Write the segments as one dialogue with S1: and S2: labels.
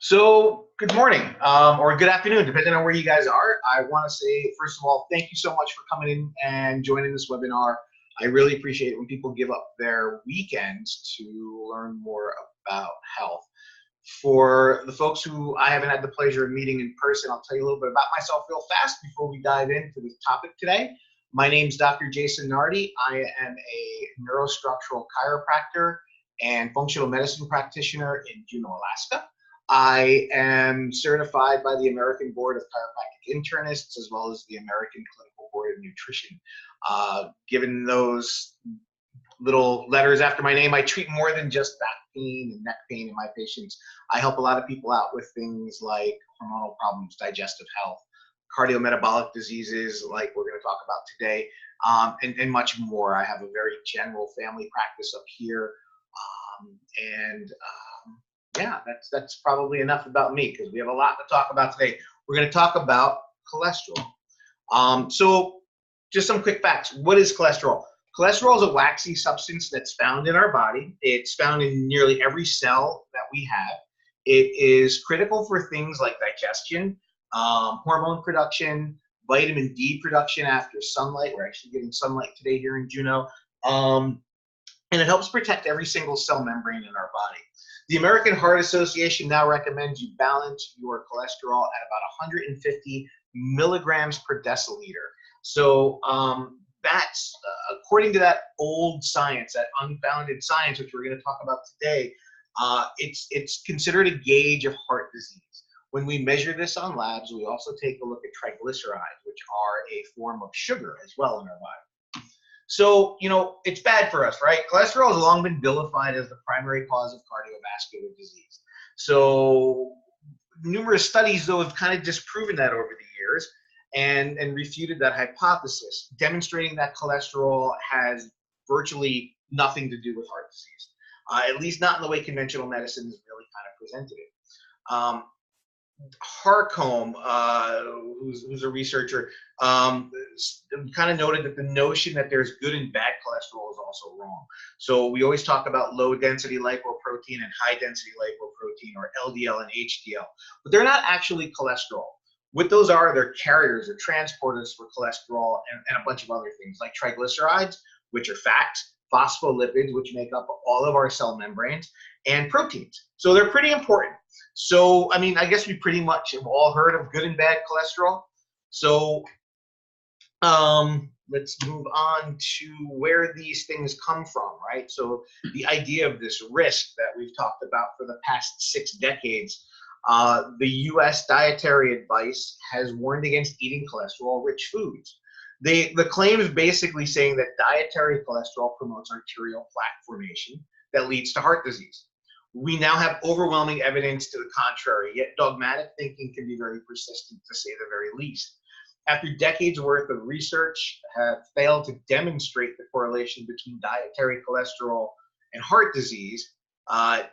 S1: So, good morning or good afternoon, depending on where you guys are. I want to say, first of all, thank you so much for coming in and joining this webinar. I really appreciate it when people give up their weekends to learn more about health. For the folks who I haven't had the pleasure of meeting in person, I'll tell you a little bit about myself real fast before we dive into the topic today. My name's Dr. Jason Nardi. I am a neurostructural chiropractor and functional medicine practitioner in Juneau, Alaska. I am certified by the American Board of Chiropractic Internists as well as the American Clinical Board of Nutrition. Given those little letters after my name, I treat more than just back pain and neck pain in my patients. I help a lot of people out with things like hormonal problems, digestive health, cardiometabolic diseases like we're going to talk about today, and much more. I have a very general family practice up here. Yeah, that's probably enough about me because we have a lot to talk about today. We're going to talk about cholesterol. So just some quick facts. What is cholesterol? Cholesterol is a waxy substance that's found in our body. It's found in nearly every cell that we have. It is critical for things like digestion, hormone production, vitamin D production after sunlight. We're actually getting sunlight today here in Juneau. And it helps protect every single cell membrane in our body. The American Heart Association now recommends you balance your cholesterol at about 150 milligrams per deciliter. So that's, according to that old science, that unfounded science, which we're going to talk about today, it's considered a gauge of heart disease. When we measure this on labs, we also take a look at triglycerides, which are a form of sugar as well in our body. So, you know, it's bad for us, right? Cholesterol has long been vilified as the primary cause of cardiovascular disease. So numerous studies, though, have kind of disproven that over the years and refuted that hypothesis, demonstrating that cholesterol has virtually nothing to do with heart disease, at least not in the way conventional medicine has really kind of presented it. Harcombe, who's a researcher, kind of noted that the notion that there's good and bad cholesterol is also wrong. So we always talk about low density lipoprotein and high density lipoprotein, or LDL and HDL, but they're not actually cholesterol. What those are, they're carriers or transporters for cholesterol and a bunch of other things like triglycerides, which are fats, phospholipids, which make up all of our cell membranes, and proteins. So they're pretty important. So, I mean, I guess we pretty much have all heard of good and bad cholesterol. So let's move on to where these things come from, right? So the idea of this risk that we've talked about for the past 6 decades, the U.S. Dietary Advice has warned against eating cholesterol-rich foods. The claim is basically saying that dietary cholesterol promotes arterial plaque formation that leads to heart disease. We now have overwhelming evidence to the contrary, yet dogmatic thinking can be very persistent, to say the very least. After decades worth of research have failed to demonstrate the correlation between dietary cholesterol and heart disease,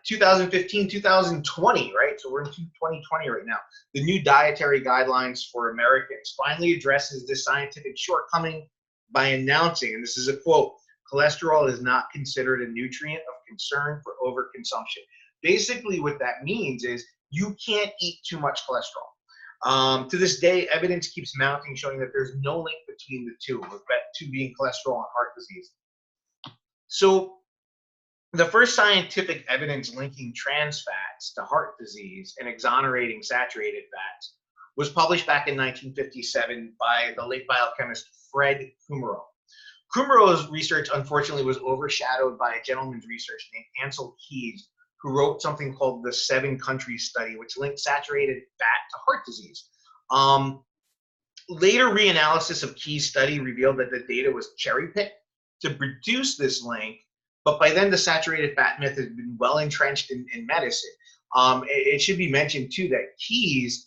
S1: 2015, 2020, right? So we're in 2020 right now. The new Dietary Guidelines for Americans finally addresses this scientific shortcoming by announcing, and this is a quote, "Cholesterol is not considered a nutrient of concern for overconsumption." Basically what that means is you can't eat too much cholesterol. To this day, evidence keeps mounting showing that there's no link between the two, with that two being cholesterol and heart disease. So the first scientific evidence linking trans fats to heart disease and exonerating saturated fats was published back in 1957 by the late biochemist Fred Kummerow. Kummerow's research, unfortunately, was overshadowed by a gentleman's research named Ansel Keys, who wrote something called the 7 Countries Study, which linked saturated fat to heart disease. Later reanalysis of Keys' study revealed that the data was cherry-picked to produce this link, but by then the saturated fat myth had been well entrenched in medicine. It should be mentioned, too, that Keys,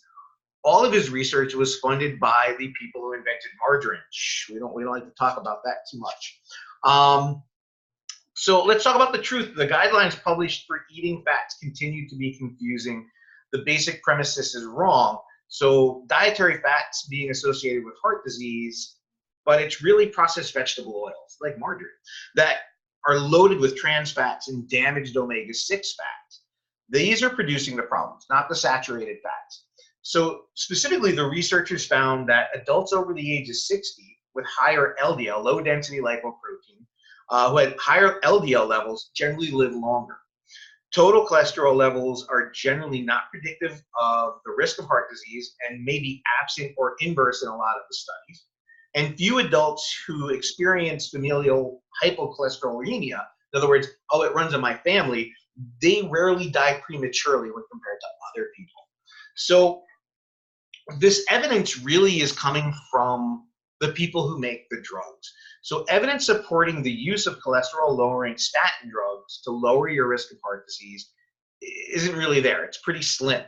S1: all of his research was funded by the people who invented margarine. We don't like to talk about that too much. So let's talk about the truth. The guidelines published for eating fats continue to be confusing. The basic premise is wrong. So dietary fats being associated with heart disease, but it's really processed vegetable oils like margarine that are loaded with trans fats and damaged omega-6 fats. These are producing the problems, not the saturated fats. So specifically, the researchers found that adults over the age of 60 with higher LDL, low density lipoprotein, who had higher LDL levels generally live longer. Total cholesterol levels are generally not predictive of the risk of heart disease and may be absent or inverse in a lot of the studies. And few adults who experience familial hypocholesterolemia, in other words, oh, it runs in my family, they rarely die prematurely when compared to other people. So this evidence really is coming from the people who make the drugs. So evidence supporting the use of cholesterol-lowering statin drugs to lower your risk of heart disease isn't really there. It's pretty slim.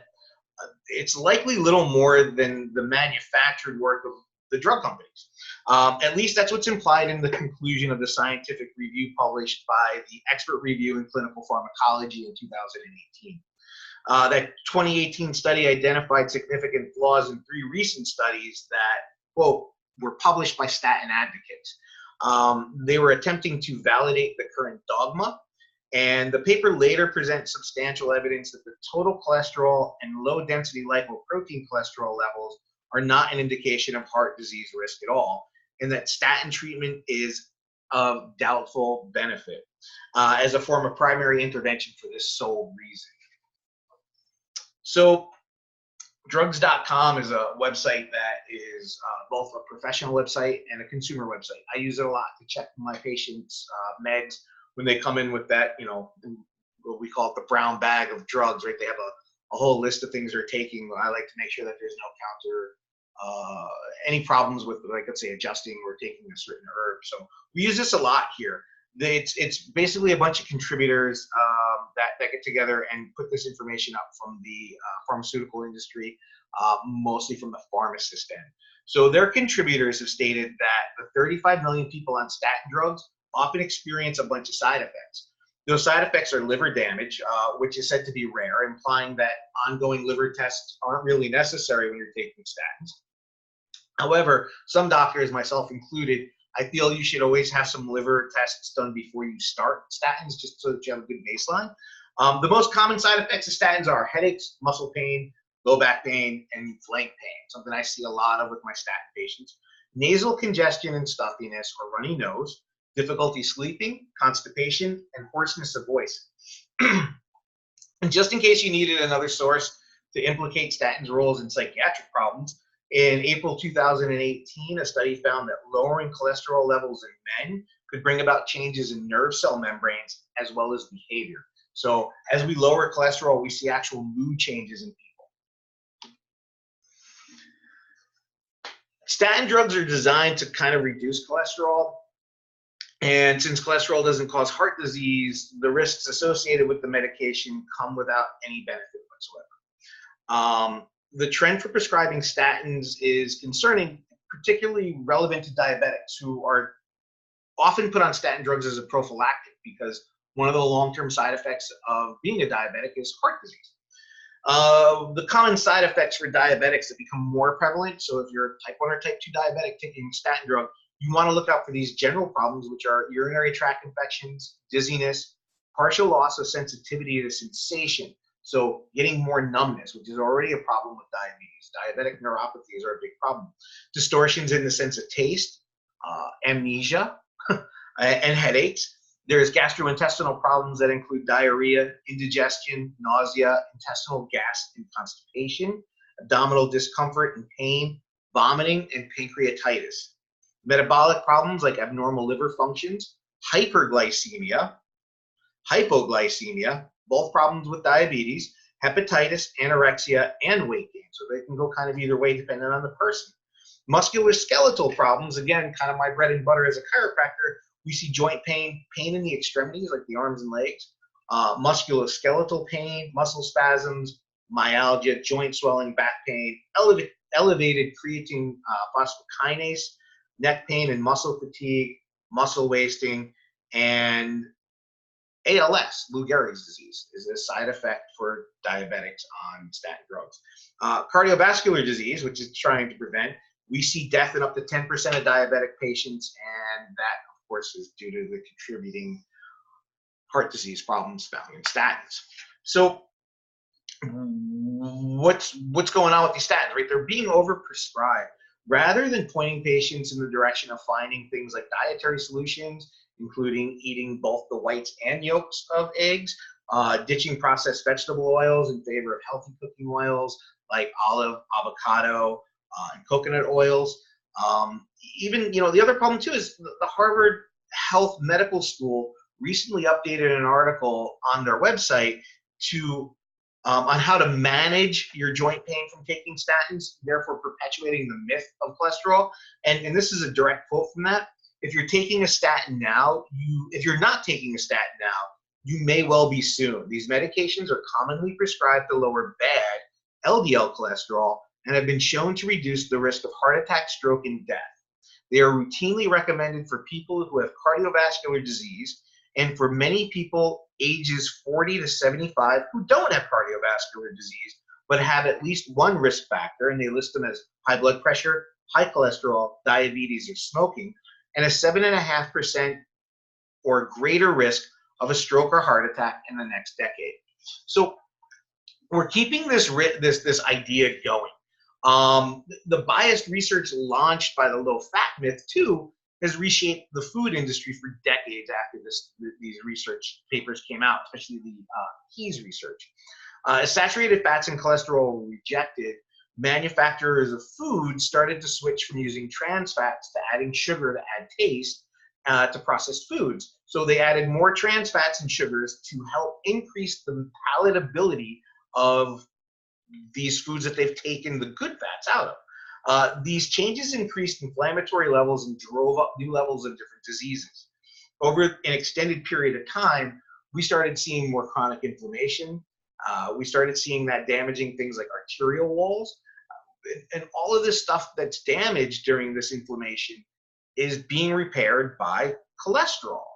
S1: It's likely little more than the manufactured work of the drug companies. At least that's what's implied in the conclusion of the scientific review published by the Expert Review in Clinical Pharmacology in 2018. That 2018 study identified significant flaws in 3 recent studies that, quote, were published by statin advocates. They were attempting to validate the current dogma, and the paper later presents substantial evidence that the total cholesterol and low-density lipoprotein cholesterol levels are not an indication of heart disease risk at all, and that statin treatment is of doubtful benefit as a form of primary intervention for this sole reason. So drugs.com is a website that is both a professional website and a consumer website. I use it a lot to check my patients' meds when they come in with that, you know, what we call it the brown bag of drugs, right? They have a whole list of things they're taking. I like to make sure that there's no any problems with, like, let's say, adjusting or taking a certain herb. So we use this a lot here. It's basically a bunch of contributors that get together and put this information up from the pharmaceutical industry, mostly from the pharmacist end. So their contributors have stated that the 35 million people on statin drugs often experience a bunch of side effects. Those side effects are liver damage, which is said to be rare, implying that ongoing liver tests aren't really necessary when you're taking statins. However, some doctors, myself included, I feel you should always have some liver tests done before you start statins, just so that you have a good baseline. The most common side effects of statins are headaches, muscle pain, low back pain, and flank pain, something I see a lot of with my statin patients. Nasal congestion and stuffiness or runny nose, difficulty sleeping, constipation, and hoarseness of voice. And just in case you needed another source to implicate statins' roles in psychiatric problems, in April 2018, a study found that lowering cholesterol levels in men could bring about changes in nerve cell membranes as well as behavior. So as we lower cholesterol, we see actual mood changes in people. Statin drugs are designed to kind of reduce cholesterol. And since cholesterol doesn't cause heart disease, the risks associated with the medication come without any benefit whatsoever. The trend for prescribing statins is concerning, particularly relevant to diabetics who are often put on statin drugs as a prophylactic because one of the long-term side effects of being a diabetic is heart disease. The common side effects for diabetics that become more prevalent, so if you're type 1 or type 2 diabetic taking a statin drug, you want to look out for these general problems, which are urinary tract infections, dizziness, partial loss of sensitivity to sensation, so getting more numbness, which is already a problem with diabetes. Diabetic neuropathies are a big problem. Distortions in the sense of taste, amnesia, and headaches. There's gastrointestinal problems that include diarrhea, indigestion, nausea, intestinal gas and constipation, abdominal discomfort and pain, vomiting, and pancreatitis. Metabolic problems like abnormal liver functions, hyperglycemia, hypoglycemia, both problems with diabetes, hepatitis, anorexia, and weight gain. So they can go kind of either way depending on the person. Musculoskeletal problems, again, kind of my bread and butter as a chiropractor. We see joint pain, pain in the extremities like the arms and legs, musculoskeletal pain, muscle spasms, myalgia, joint swelling, back pain, elevated creatine phosphokinase, neck pain and muscle fatigue, muscle wasting, and ALS, Lou Gehrig's disease, is a side effect for diabetics on statin drugs. Cardiovascular disease, which is trying to prevent, we see death in up to 10% of diabetic patients, and that, of course, is due to the contributing heart disease problems found in statins. So what's going on with these statins, right? They're being overprescribed. Rather than pointing patients in the direction of finding things like dietary solutions, including eating both the whites and yolks of eggs, ditching processed vegetable oils in favor of healthy cooking oils like olive, avocado, and coconut oils. Even, the other problem too is the Harvard Health Medical School recently updated an article on their website to on how to manage your joint pain from taking statins, therefore perpetuating the myth of cholesterol. And this is a direct quote from that. If you're taking a statin now, if you're not taking a statin now, you may well be soon. These medications are commonly prescribed to lower bad LDL cholesterol and have been shown to reduce the risk of heart attack, stroke, and death. They are routinely recommended for people who have cardiovascular disease and for many people ages 40 to 75 who don't have cardiovascular disease but have at least one risk factor, and they list them as high blood pressure, high cholesterol, diabetes, or smoking, and a 7.5% or greater risk of a stroke or heart attack in the next decade. So we're keeping this idea going. The biased research launched by the low-fat myth, too, has reshaped the food industry for decades after these research papers came out, especially the Keyes research. As saturated fats and cholesterol were rejected, manufacturers of food started to switch from using trans fats to adding sugar to add taste to processed foods. So they added more trans fats and sugars to help increase the palatability of these foods that they've taken the good fats out of. These changes increased inflammatory levels and drove up new levels of different diseases. Over an extended period of time, we started seeing more chronic inflammation. We started seeing that damaging things like arterial walls. And all of this stuff that's damaged during this inflammation is being repaired by cholesterol.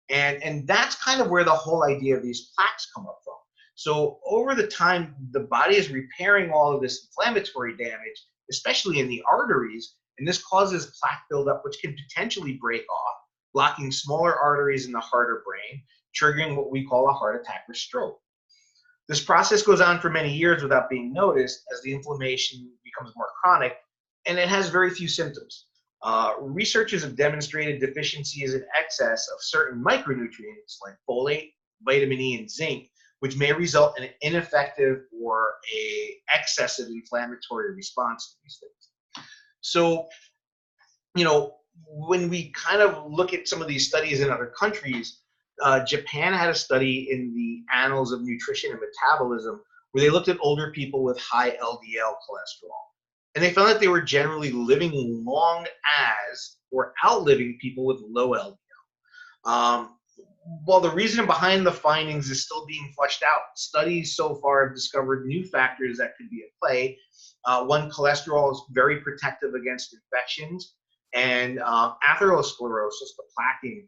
S1: And that's kind of where the whole idea of these plaques come up from. So over the time, the body is repairing all of this inflammatory damage, especially in the arteries, and this causes plaque buildup, which can potentially break off, blocking smaller arteries in the heart or brain, triggering what we call a heart attack or stroke. This process goes on for many years without being noticed as the inflammation becomes more chronic, and it has very few symptoms. Researchers have demonstrated deficiencies in excess of certain micronutrients like folate, vitamin E, and zinc, which may result in an ineffective or a excessive inflammatory response to these things. So, when we kind of look at some of these studies in other countries, Japan had a study in the Annals of Nutrition and Metabolism where they looked at older people with high LDL cholesterol. And they found that they were generally living long as or outliving people with low LDL. While the reason behind the findings is still being fleshed out, studies so far have discovered new factors that could be at play. One, cholesterol is very protective against infections, and atherosclerosis, the plaquing,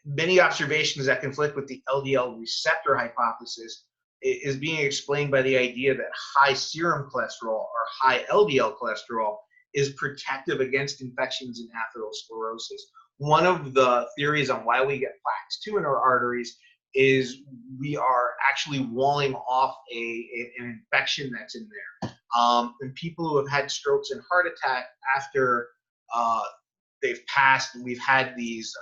S1: many observations that conflict with the LDL receptor hypothesis is being explained by the idea that high serum cholesterol or high LDL cholesterol is protective against infections and atherosclerosis. One of the theories on why we get plaques too in our arteries is we are actually walling off an infection that's in there. And people who have had strokes and heart attack after they've passed and we've had these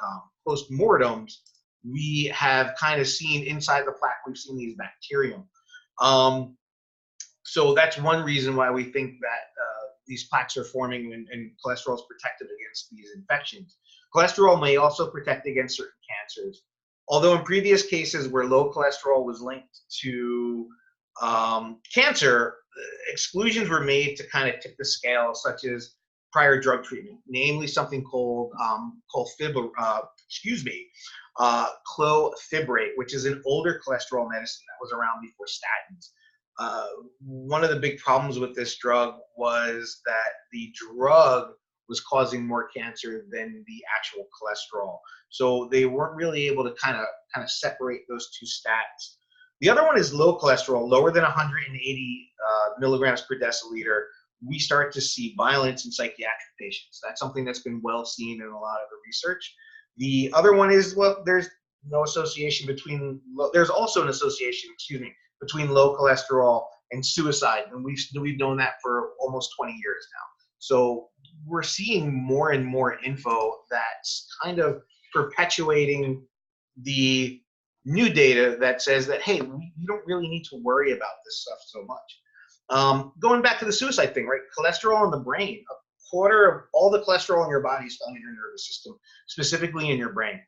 S1: postmortems, we have kind of seen inside the plaque, we've seen these bacterium. So that's one reason why we think that these plaques are forming and cholesterol is protective against these infections. Cholesterol may also protect against certain cancers. Although in previous cases where low cholesterol was linked to cancer, exclusions were made to kind of tip the scale, such as prior drug treatment, namely something called clofibrate, which is an older cholesterol medicine that was around before statins. One of the big problems with this drug was that the drug was causing more cancer than the actual cholesterol. So they weren't really able to kind of separate those two stats. The other one is low cholesterol, lower than 180 milligrams per deciliter. We start to see violence in psychiatric patients. That's something that's been well seen in a lot of the research. The other one is, well, there's no association between, there's also an association, between low cholesterol and suicide, and we've known that for almost 20 years now. So we're seeing more and more info that's kind of perpetuating the new data that says that, hey, you don't really need to worry about this stuff so much. Going back to the suicide thing, right? Cholesterol in the brain, a quarter of all the cholesterol in your body is found in your nervous system, specifically in your brain,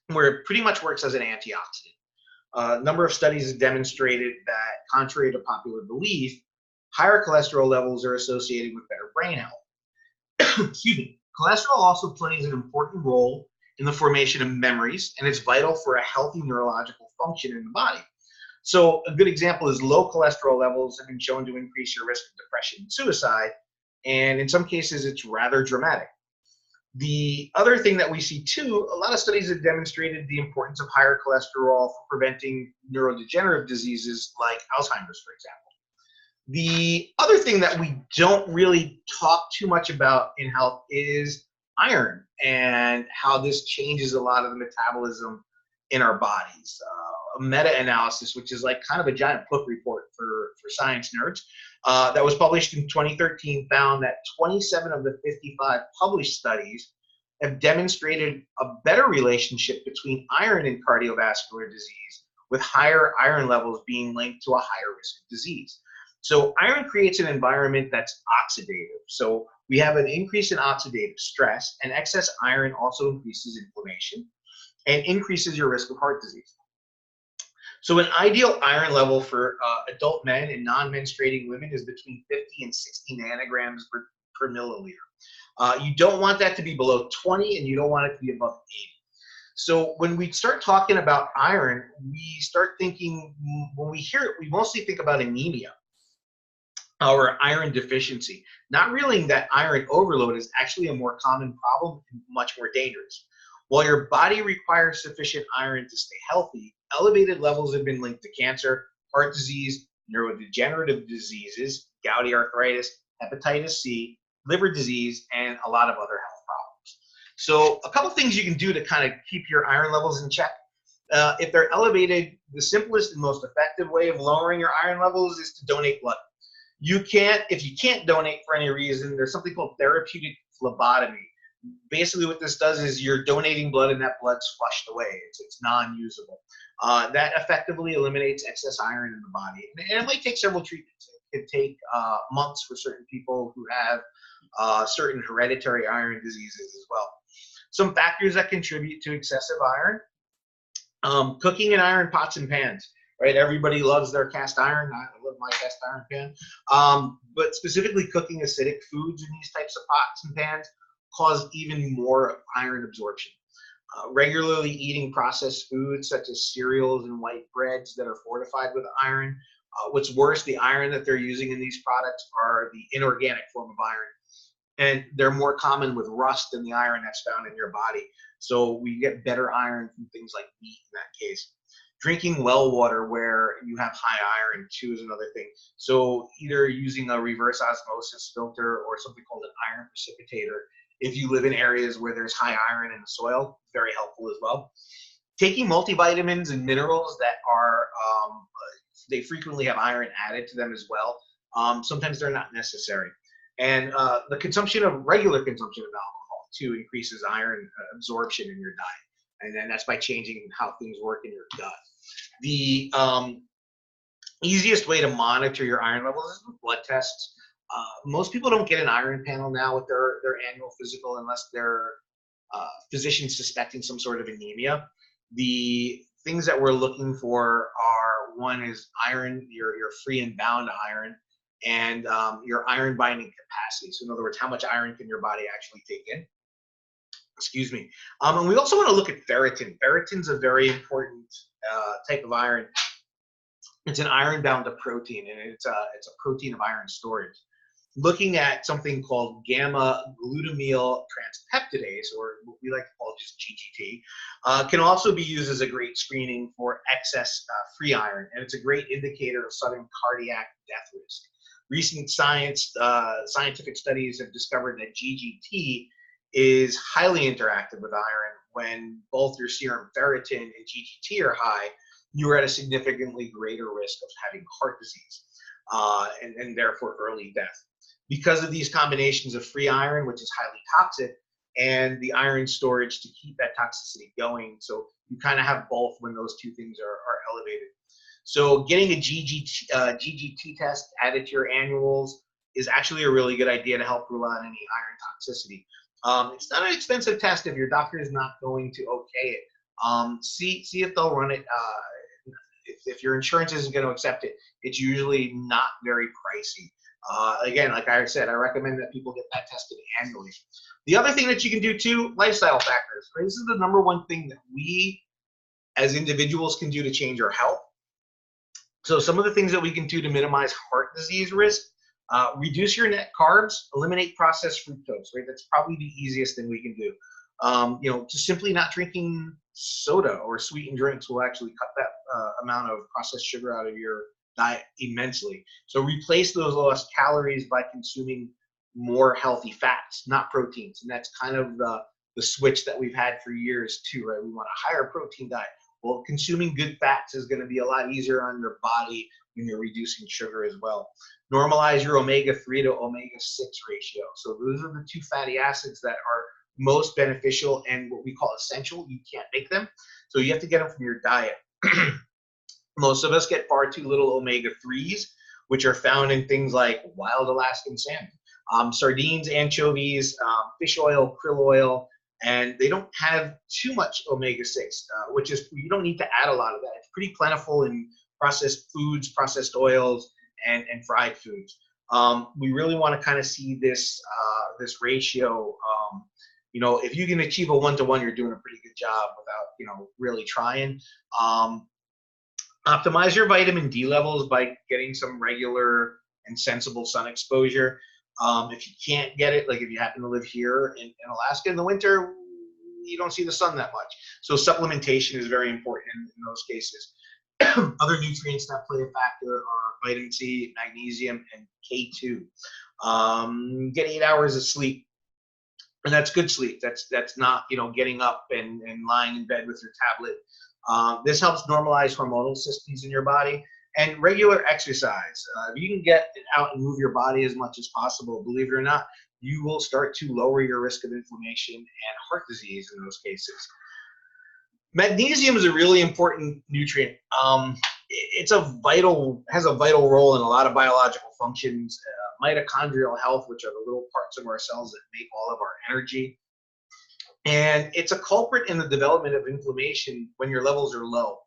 S1: where it pretty much works as an antioxidant. A number of studies have demonstrated that, contrary to popular belief, higher cholesterol levels are associated with better brain health. Excuse me. Cholesterol also plays an important role in the formation of memories, and it's vital for a healthy neurological function in the body. So a good example is low cholesterol levels have been shown to increase your risk of depression and suicide, and in some cases it's rather dramatic. The other thing that we see too, a lot of studies have demonstrated the importance of higher cholesterol for preventing neurodegenerative diseases like Alzheimer's, for example. The other thing that we don't really talk too much about in health is iron and how this changes a lot of the metabolism in our bodies. A meta-analysis, which is like kind of a giant book report for science nerds, that was published in 2013, found that 27 of the 55 published studies have demonstrated a better relationship between iron and cardiovascular disease, with higher iron levels being linked to a higher risk of disease. So iron creates an environment that's oxidative. So we have an increase in oxidative stress, and excess iron also increases inflammation and increases your risk of heart disease. So an ideal iron level for adult men and non-menstruating women is between 50 and 60 nanograms per milliliter. You don't want that to be below 20, and you don't want it to be above 80. So when we start talking about iron, we start thinking, when we hear it, we mostly think about anemia or iron deficiency, not realizing that iron overload is actually a more common problem and much more dangerous. While your body requires sufficient iron to stay healthy, elevated levels have been linked to cancer, heart disease, neurodegenerative diseases, gouty arthritis, hepatitis C, liver disease, and a lot of other health problems. So a couple things you can do to kind of keep your iron levels in check. If they're elevated, the simplest and most effective way of lowering your iron levels is to donate blood. If you can't donate for any reason, there's something called therapeutic phlebotomy. Basically what this does is you're donating blood and that blood's flushed away. It's non-usable. That effectively eliminates excess iron in the body. And it might take several treatments. It could take months for certain people who have certain hereditary iron diseases as well. Some factors that contribute to excessive iron: cooking in iron pots and pans. Right, everybody loves their cast iron. I love my cast iron pan. But specifically, cooking acidic foods in these types of pots and pans cause even more iron absorption. Regularly eating processed foods such as cereals and white breads that are fortified with iron. What's worse, the iron that they're using in these products are the inorganic form of iron, and they're more common with rust than the iron that's found in your body. So we get better iron from things like meat in that case. Drinking well water where you have high iron too is another thing. So either using a reverse osmosis filter or something called an iron precipitator. If you live in areas where there's high iron in the soil, very helpful as well. Taking multivitamins and minerals that are, they frequently have iron added to them as well. Sometimes they're not necessary. And the regular consumption of alcohol too increases iron absorption in your diet. And then that's by changing how things work in your gut. The easiest way to monitor your iron levels is with blood tests. Most people don't get an iron panel now with their annual physical unless they're physicians suspecting some sort of anemia. The things that we're looking for are, one is iron, your free and bound iron, and your iron binding capacity. So in other words, how much iron can your body actually take in? Excuse me. And we also want to look at ferritin. Ferritin's a very important type of iron. It's an iron bound to protein, and it's a protein of iron storage. Looking at something called gamma glutamyl transpeptidase, or what we like to call just GGT, can also be used as a great screening for excess free iron, and it's a great indicator of sudden cardiac death risk. Recent scientific studies have discovered that GGT is highly interactive with iron. When both your serum ferritin and GGT are high, you are at a significantly greater risk of having heart disease and therefore early death. Because of these combinations of free iron, which is highly toxic, and the iron storage to keep that toxicity going. So you kind of have both when those two things are elevated. So getting a GGT test added to your annuals is actually a really good idea to help rule out any iron toxicity. It's not an expensive test if your doctor is not going to okay it. See if they'll run it. If your insurance isn't going to accept it, it's usually not very pricey. Again, like I said, I recommend that people get that tested annually. The other thing that you can do too, lifestyle factors. Right? This is the #1 thing that we as individuals can do to change our health. So some of the things that we can do to minimize heart disease risk, reduce your net carbs, eliminate processed fructose, right? That's probably the easiest thing we can do. You know, just simply not drinking soda or sweetened drinks will actually cut that amount of processed sugar out of your diet immensely. So replace those lost calories by consuming more healthy fats, not proteins. And that's kind of the switch that we've had for years too, right? We want a higher protein diet. Well, consuming good fats is going to be a lot easier on your body when you're reducing sugar as well. Normalize your omega-3 to omega-6 ratio. So those are the 2 fatty acids that are most beneficial and what we call essential. You can't make them, so you have to get them from your diet. Most of us get far too little omega-3s, which are found in things like wild Alaskan salmon, sardines, anchovies, fish oil, krill oil, and they don't have too much omega-6, which is, you don't need to add a lot of that. It's pretty plentiful in processed foods, processed oils, and fried foods. We really want to kind of see this this ratio. You know, if you can achieve a 1-to-1, you're doing a pretty good job without, you know, really trying. Optimize your vitamin D levels by getting some regular and sensible sun exposure. If you can't get it, like if you happen to live here in Alaska in the winter, you don't see the sun that much. So supplementation is very important in those cases. Other nutrients that play a factor are vitamin C, magnesium, and K2. Get 8 hours of sleep. And that's good sleep. That's not, you know, getting up and lying in bed with your tablet. This helps normalize hormonal systems in your body. And regular exercise. If you can get out and move your body as much as possible, believe it or not, you will start to lower your risk of inflammation and heart disease in those cases. Magnesium is a really important nutrient. Has a vital role in a lot of biological functions, mitochondrial health, which are the little parts of our cells that make all of our energy. And it's a culprit in the development of inflammation when your levels are low.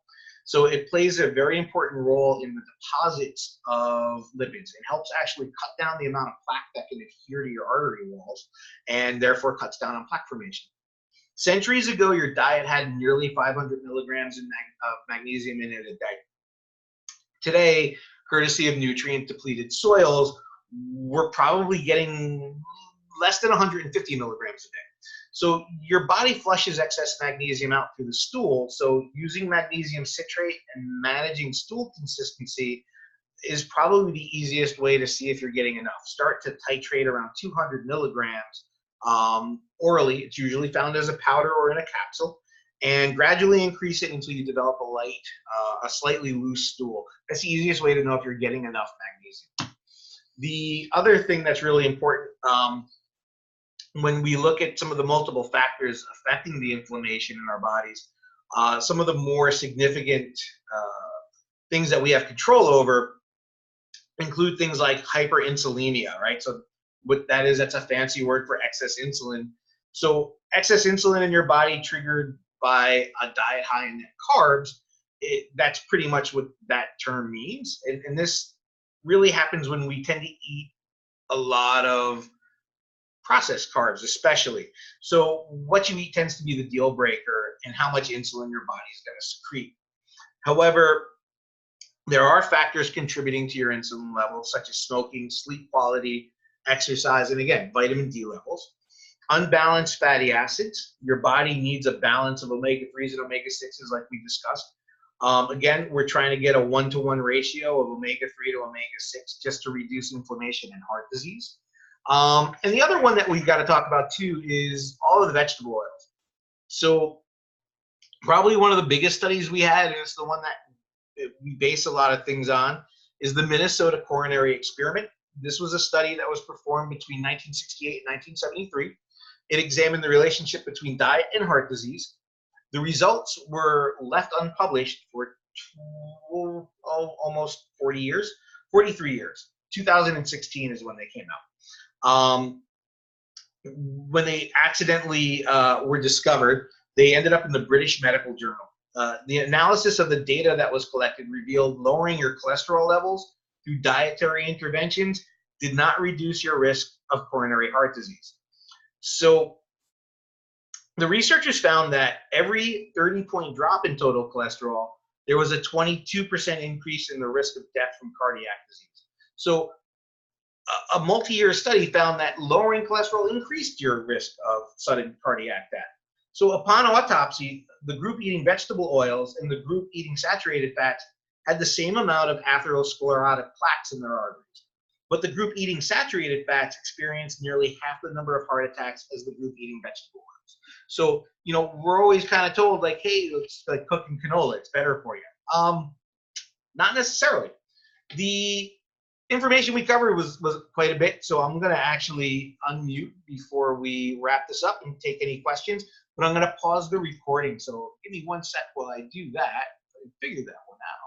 S1: So it plays a very important role in the deposits of lipids. It helps actually cut down the amount of plaque that can adhere to your artery walls and therefore cuts down on plaque formation. Centuries ago, your diet had nearly 500 milligrams of magnesium in it a day. Today, courtesy of nutrient-depleted soils, we're probably getting less than 150 milligrams a day. So your body flushes excess magnesium out through the stool. So using magnesium citrate and managing stool consistency is probably the easiest way to see if you're getting enough. Start to titrate around 200 milligrams orally. It's usually found as a powder or in a capsule, and gradually increase it until you develop a slightly loose stool. That's the easiest way to know if you're getting enough magnesium. The other thing that's really important, when we look at some of the multiple factors affecting the inflammation in our bodies, some of the more significant things that we have control over include things like hyperinsulinemia, right? So what that is, that's a fancy word for excess insulin. So excess insulin in your body triggered by a diet high in net carbs, that's pretty much what that term means. And this really happens when we tend to eat a lot of processed carbs, especially. So what you eat tends to be the deal breaker in how much insulin your body is going to secrete. However, there are factors contributing to your insulin levels, such as smoking, sleep quality, exercise, and again, vitamin D levels. Unbalanced fatty acids. Your body needs a balance of omega-3s and omega-6s like we discussed. Again, we're trying to get a 1-to-1 ratio of omega-3 to omega-6 just to reduce inflammation and heart disease. And the other one that we've got to talk about too is all of the vegetable oils. So probably one of the biggest studies we had is the one that we base a lot of things on is the Minnesota coronary experiment. This was a study that was performed between 1968 and 1973. It examined the relationship between diet and heart disease. The results were left unpublished for almost 40 years, 43 years. 2016 is when they came out. When they accidentally were discovered, they ended up in the British Medical Journal. The analysis of the data that was collected revealed lowering your cholesterol levels through dietary interventions did not reduce your risk of coronary heart disease. So the researchers found that every 30-point drop in total cholesterol, there was a 22% increase in the risk of death from cardiac disease. So a multi-year study found that lowering cholesterol increased your risk of sudden cardiac death. So upon autopsy, the group eating vegetable oils and the group eating saturated fats had the same amount of atherosclerotic plaques in their arteries. But the group eating saturated fats experienced nearly half the number of heart attacks as the group eating vegetable oils. So, you know, we're always kind of told like, hey, it's like cooking canola, it's better for you. Not necessarily. The information we covered was quite a bit, so I'm going to actually unmute before we wrap this up and take any questions. But I'm going to pause the recording, so give me 1 sec while I do that. I figured that one out.